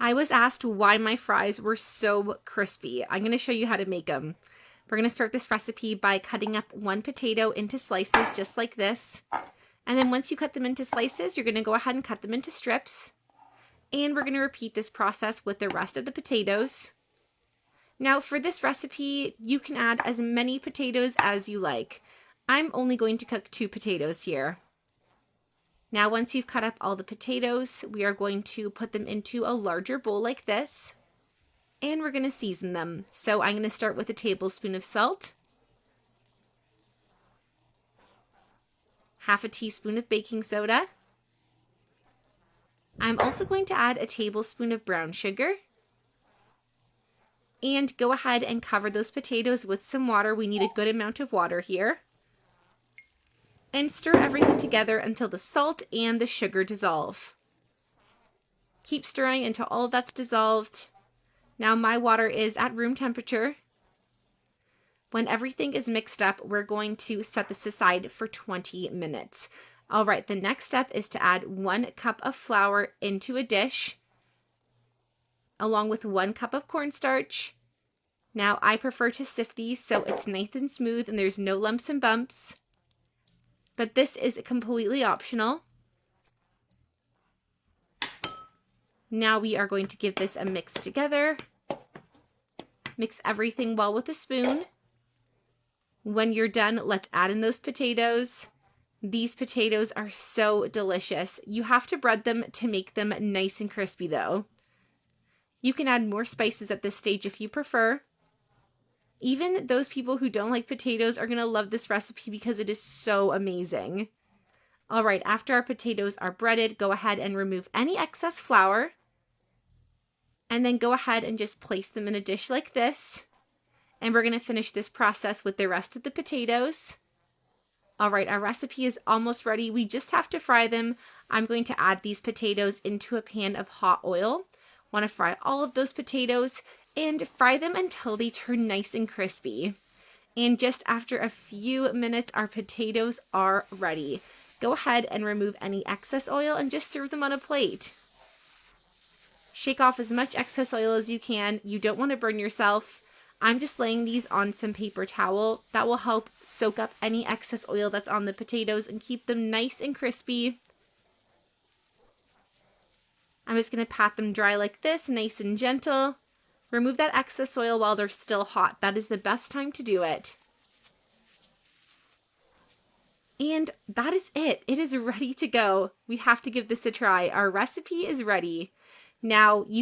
I was asked why my fries were so crispy. I'm going to show you how to make them. We're going to start this recipe by cutting up one potato into slices just like this. And then once you cut them into slices, you're going to go ahead and cut them into strips. And we're going to repeat this process with the rest of the potatoes. Now for this recipe, you can add as many potatoes as you like. I'm only going to cook 2 potatoes here. Now once you've cut up all the potatoes, we are going to put them into a larger bowl like this. And we're going to season them. So I'm going to start with a tablespoon of salt, half a teaspoon of baking soda. I'm also going to add a tablespoon of brown sugar. And go ahead and cover those potatoes with some water. We need a good amount of water here. And stir everything together until the salt and the sugar dissolve. Keep stirring until all of that's dissolved. Now my water is at room temperature. When everything is mixed up, we're going to set this aside for 20 minutes. All right, the next step is to add 1 cup of flour into a dish, along with 1 cup of cornstarch. Now I prefer to sift these so it's nice and smooth and there's no lumps and bumps. But this is completely optional. Now we are going to give this a mix together. Mix everything well with a spoon. When you're done, let's add in those potatoes. These potatoes are so delicious. You have to bread them to make them nice and crispy though. You can add more spices at this stage if you prefer. Even those people who don't like potatoes are going to love this recipe because it is so amazing. All right, after our potatoes are breaded, go ahead and remove any excess flour. And then go ahead and just place them in a dish like this. And we're going to finish this process with the rest of the potatoes. All right, our recipe is almost ready. We just have to fry them. I'm going to add these potatoes into a pan of hot oil. Want to fry all of those potatoes and fry them until they turn nice and crispy. And just after a few minutes, our potatoes are ready. Go ahead and remove any excess oil and just serve them on a plate. Shake off as much excess oil as you can. You don't want to burn yourself. I'm just laying these on some paper towel. That will help soak up any excess oil that's on the potatoes and keep them nice and crispy. I'm just going to pat them dry like this, nice and gentle. Remove that excess oil while they're still hot. That is the best time to do it. And that is it. It is ready to go. We have to give this a try. Our recipe is ready. Now, you